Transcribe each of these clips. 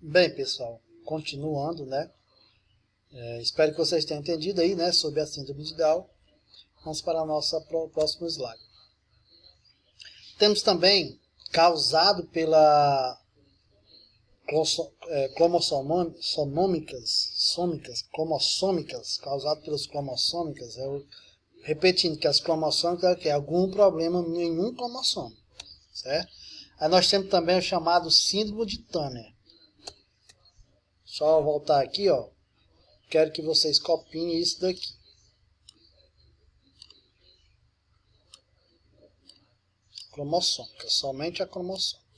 Bem, pessoal, continuando, né? Espero que vocês tenham entendido aí, né, sobre a síndrome de Down. Vamos para o nosso próximo slide. Temos também, causado pela cromossômicas, causado pelas cromossômicas, repetindo que as cromossômicas é algum problema em nenhum cromossomo, certo? Aí nós temos também o chamado síndrome de Turner. Só voltar aqui, ó. Quero que vocês copiem isso daqui. Cromossômica, somente a cromossômica.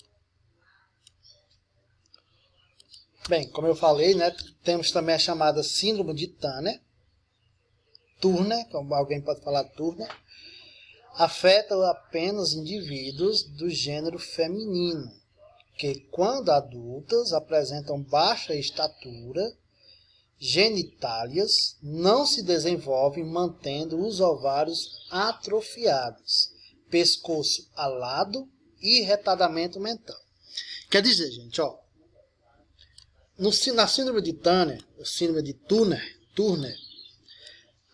Bem, como eu falei, né, temos também a chamada síndrome de Turner, como alguém pode falar Turner, afeta apenas indivíduos do gênero feminino, que quando adultas apresentam baixa estatura, genitálias, não se desenvolvem mantendo os ovários atrofiados, pescoço alado e retardamento mental. Quer dizer, gente, ó, na síndrome de Turner, síndrome de Turner,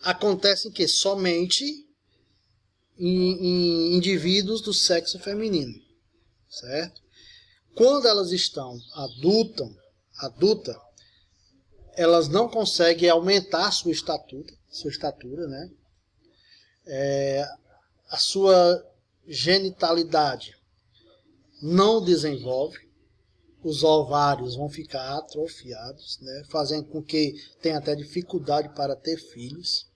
acontece que somente em indivíduos do sexo feminino, certo? Quando elas estão adulta, elas não conseguem aumentar sua estatura, né? A sua genitalidade não desenvolve, os ovários vão ficar atrofiados, né? Fazendo com que tenha até dificuldade para ter filhos.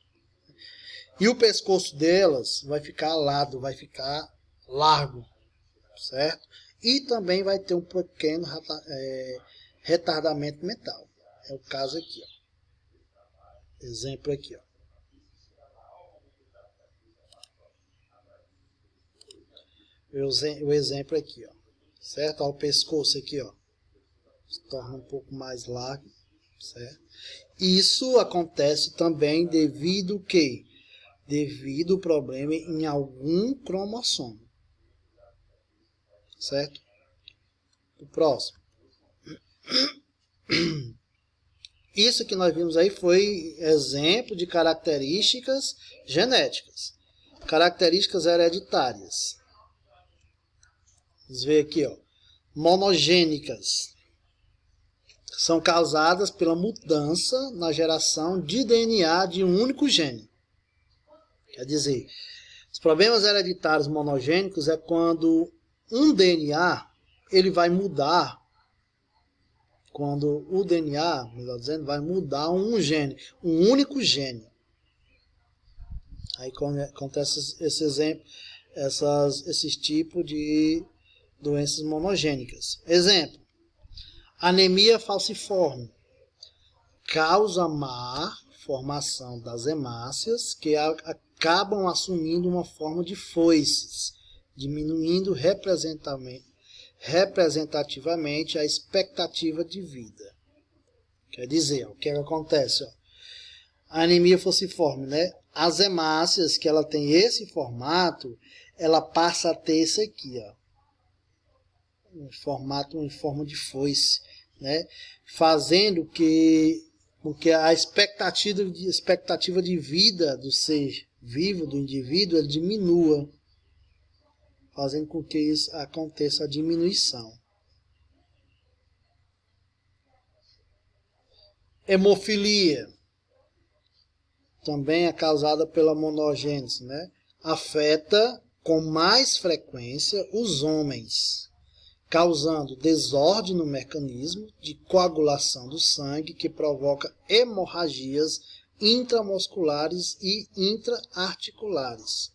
E o pescoço delas vai ficar alado, vai ficar largo, certo? E também vai ter um pequeno retardamento mental. É o caso aqui, ó. Exemplo aqui, ó. O exemplo aqui, ó. Certo? Ó, o pescoço aqui, ó. Se torna um pouco mais largo, certo? Isso acontece também devido ao problema em algum cromossomo, certo? O próximo. Isso que nós vimos aí foi exemplo de características genéticas, características hereditárias. Vamos ver aqui, ó. Monogênicas. São causadas pela mudança na geração de DNA de um único gene. Quer dizer, os problemas hereditários monogênicos é quando um DNA ele vai mudar, quando o DNA, melhor dizendo, vai mudar um gene, um único gene. Aí acontece esse exemplo, esses tipos de doenças monogênicas. Exemplo, anemia falciforme causa má formação das hemácias que acabam assumindo uma forma de foices, diminuindo representativamente a expectativa de vida. Quer dizer, o que acontece? Ó, a anemia falciforme, né? As hemácias que ela tem esse formato, ela passa a ter esse aqui, ó, um formato em forma de foice, né? Fazendo porque a expectativa de vida do ser vivo, do indivíduo, ele diminua, fazendo com que isso aconteça a diminuição. Hemofilia também é causada pela monogênese, né? Afeta com mais frequência os homens, causando desordem no mecanismo de coagulação do sangue que provoca hemorragias intramusculares e intraarticulares,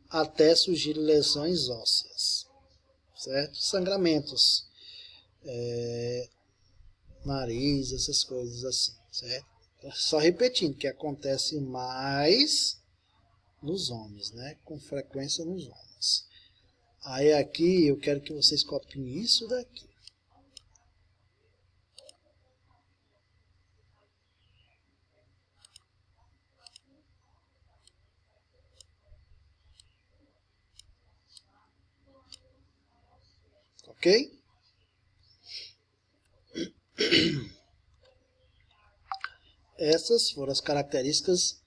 até surgir lesões ósseas, certo? Sangramentos, nariz, essas coisas assim, certo? Só repetindo, que acontece mais nos homens, né? Com frequência nos homens. Aí aqui eu quero que vocês copiem isso daqui. Ok? essas foram as características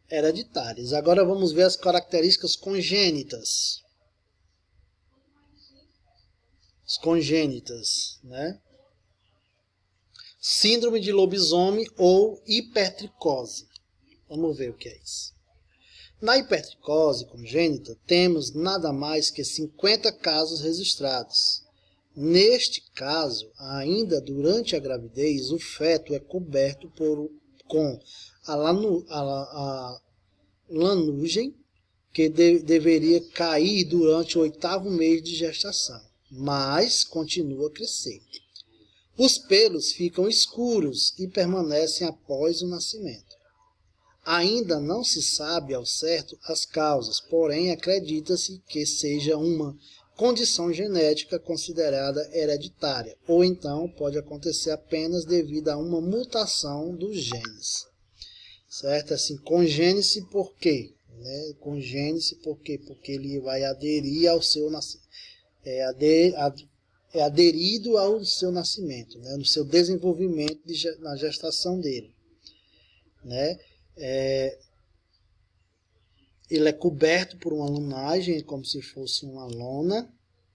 hereditárias. Agora vamos ver as características congênitas. As congênitas, né? Síndrome de lobisomem ou hipertricose. Vamos ver o que é isso. Na hipertricose congênita, temos nada mais que 50 casos registrados. Neste caso, ainda durante a gravidez, o feto é coberto com a lanugem, que deveria cair durante o 8º mês de gestação, mas continua a crescer. Os pelos ficam escuros e permanecem após o nascimento. Ainda não se sabe ao certo as causas, porém acredita-se que seja uma condição genética considerada hereditária, ou então pode acontecer apenas devido a uma mutação dos genes. Certo? Assim, congênese por quê? Né? Congênese por quê? Porque ele vai aderir ao seu nascimento. É aderido ao seu nascimento, né? No seu desenvolvimento na gestação dele. Né? Ele é coberto por uma lunagem, como se fosse uma lona,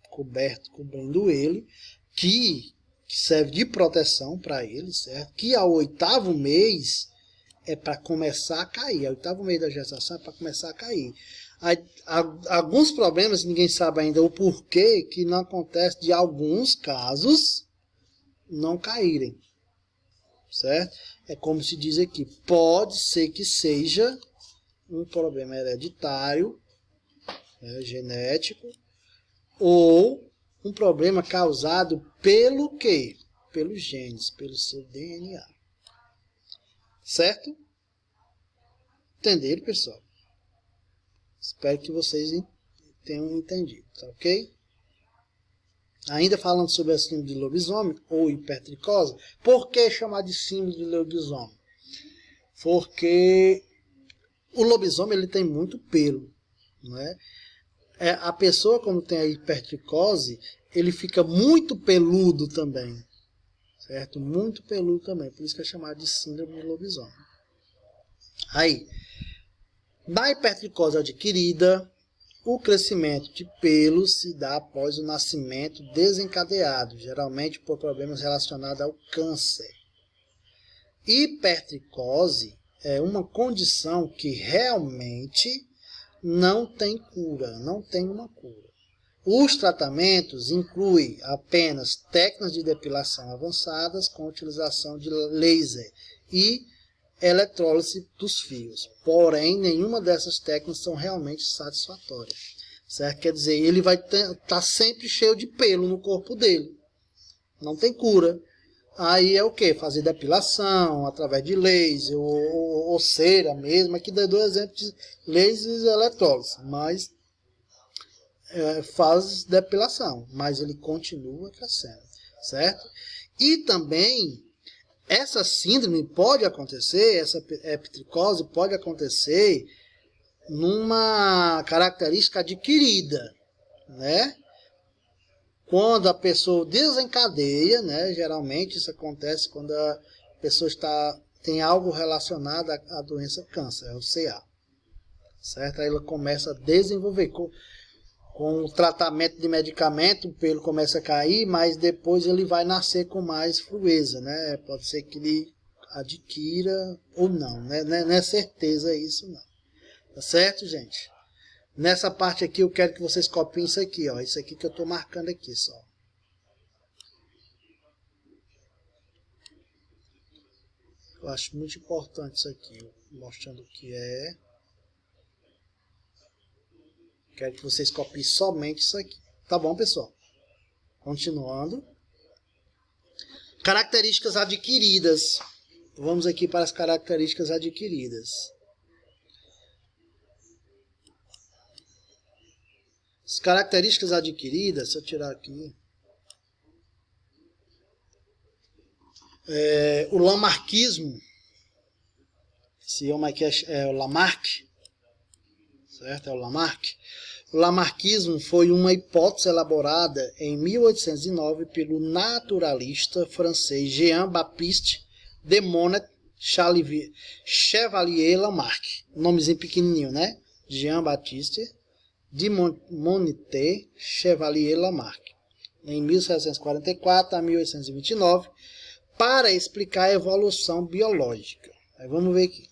cobrindo ele, que serve de proteção para ele, certo? Que ao 8º mês é para começar a cair. Ao 8º mês da gestação é para começar a cair. Alguns problemas, ninguém sabe ainda o porquê, que não acontece de alguns casos não caírem. Certo? É como se diz aqui, pode ser que seja um problema hereditário, né, genético, ou um problema causado pelo quê? Pelos genes, pelo seu DNA. Certo? Entenderam, pessoal? Espero que vocês tenham entendido, tá ok? Ainda falando sobre a síndrome de lobisomem ou hipertricose, por que chamar de síndrome de lobisomem? Porque o lobisomem ele tem muito pelo, né? A pessoa, quando tem a hipertricose, ele fica muito peludo também, certo? Muito peludo também, por isso que é chamado de síndrome de lobisomem. Aí, na hipertricose adquirida, o crescimento de pelos se dá após o nascimento desencadeado, geralmente por problemas relacionados ao câncer. Hipertricose é uma condição que realmente não tem cura, não tem uma cura. Os tratamentos incluem apenas técnicas de depilação avançadas com utilização de laser e eletrólise dos fios. Porém, nenhuma dessas técnicas são realmente satisfatórias. Certo? Quer dizer, ele vai estar sempre cheio de pelo no corpo dele. Não tem cura. Aí é o que? Fazer depilação através de laser ou cera mesmo. Aqui dá 2 exemplos de laser e eletrólise. Mas faz depilação. Mas ele continua crescendo. Certo? E também essa síndrome pode acontecer, essa hipertricose pode acontecer numa característica adquirida, né? Quando a pessoa desencadeia, né? Geralmente isso acontece quando a pessoa tem algo relacionado à doença câncer, é o CA. Certo? Aí ela começa a desenvolver. Com o tratamento de medicamento, o pelo começa a cair, mas depois ele vai nascer com mais flueza, né? Pode ser que ele adquira ou não, né? Não é certeza isso não. Tá certo, gente? Nessa parte aqui eu quero que vocês copiem isso aqui, ó. Isso aqui que eu estou marcando aqui só. Eu acho muito importante isso aqui, mostrando o que é. Quero que vocês copiem somente isso aqui. Tá bom, pessoal? Continuando. Características adquiridas. Vamos aqui para as características adquiridas. As características adquiridas, se eu tirar aqui. O lamarckismo. Esse homem aqui é o Lamarck. Certo? É o Lamarck. O lamarckismo foi uma hipótese elaborada em 1809 pelo naturalista francês Jean-Baptiste de Monnet Chevalier Lamarck, nomezinho pequenininho, né? Jean-Baptiste de Montet Chevalier Lamarck, em 1744 a 1829, para explicar a evolução biológica. Aí vamos ver aqui.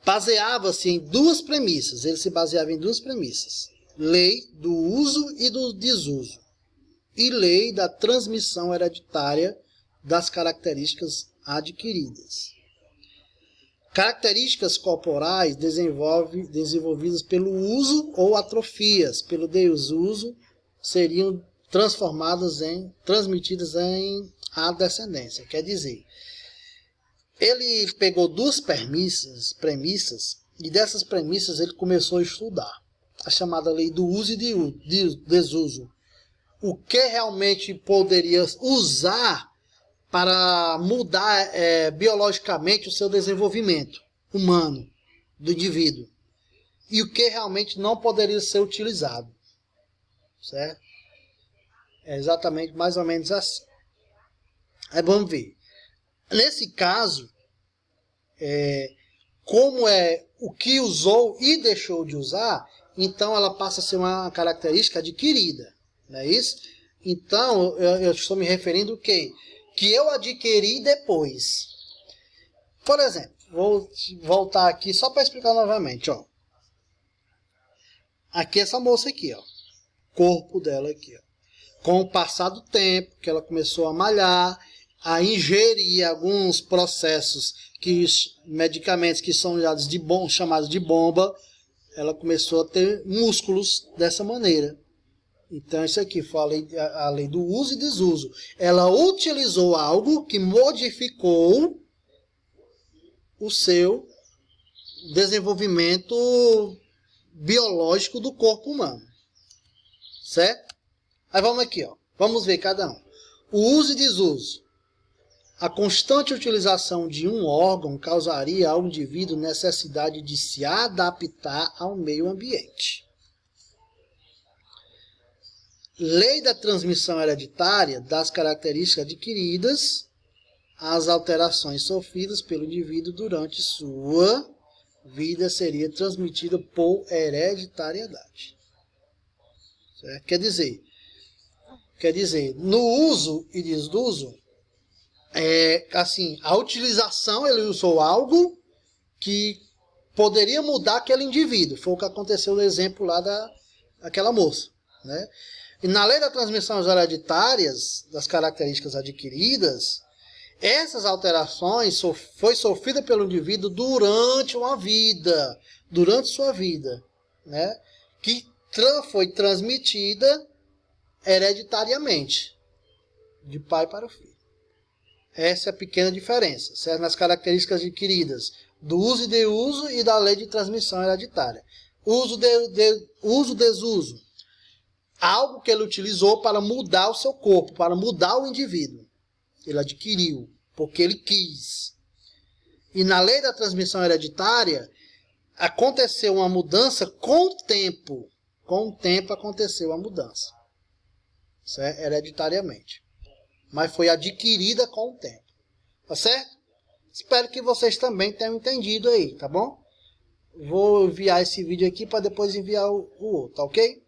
Baseava-se em duas premissas. Ele se baseava em duas premissas: lei do uso e do desuso, e lei da transmissão hereditária das características adquiridas. Características corporais desenvolvidas pelo uso ou atrofias pelo desuso seriam transmitidas à descendência. Quer dizer, ele pegou duas premissas, e dessas premissas ele começou a estudar a chamada lei do uso e de desuso. O que realmente poderia usar para mudar biologicamente o seu desenvolvimento humano do indivíduo, e o que realmente não poderia ser utilizado, certo? É exatamente mais ou menos assim. Aí vamos ver. Nesse caso, como é o que usou e deixou de usar, então ela passa a ser uma característica adquirida, não é isso? Então, eu estou me referindo ao quê? Que eu adquiri depois. Por exemplo, vou voltar aqui só para explicar novamente, ó. Aqui essa moça aqui, ó. Corpo dela aqui, ó. Com o passar do tempo, que ela começou a malhar, a ingerir alguns processos, medicamentos que são chamados de bomba, ela começou a ter músculos dessa maneira. Então, isso aqui foi a lei do uso e desuso. Ela utilizou algo que modificou o seu desenvolvimento biológico do corpo humano. Certo? Aí vamos aqui, ó. Vamos ver cada um. O uso e desuso. A constante utilização de um órgão causaria ao indivíduo necessidade de se adaptar ao meio ambiente. Lei da transmissão hereditária das características adquiridas, as alterações sofridas pelo indivíduo durante sua vida seria transmitida por hereditariedade. Certo? Quer dizer, no uso e desuso, assim, a utilização, ele usou algo que poderia mudar aquele indivíduo. Foi o que aconteceu no exemplo lá daquela moça, né? E na lei da transmissão hereditárias das características adquiridas, essas alterações foi sofrida pelo indivíduo durante sua vida, né? Que foi transmitida hereditariamente, de pai para o filho. Essa é a pequena diferença, certo? Nas características adquiridas do uso e desuso e da lei de transmissão hereditária. Uso, desuso. Algo que ele utilizou para mudar o seu corpo, para mudar o indivíduo. Ele adquiriu, porque ele quis. E na lei da transmissão hereditária, aconteceu uma mudança com o tempo. Com o tempo aconteceu a mudança. Certo? Hereditariamente. Mas foi adquirida com o tempo. Tá certo? Espero que vocês também tenham entendido aí, tá bom? Vou enviar esse vídeo aqui para depois enviar o outro, tá ok?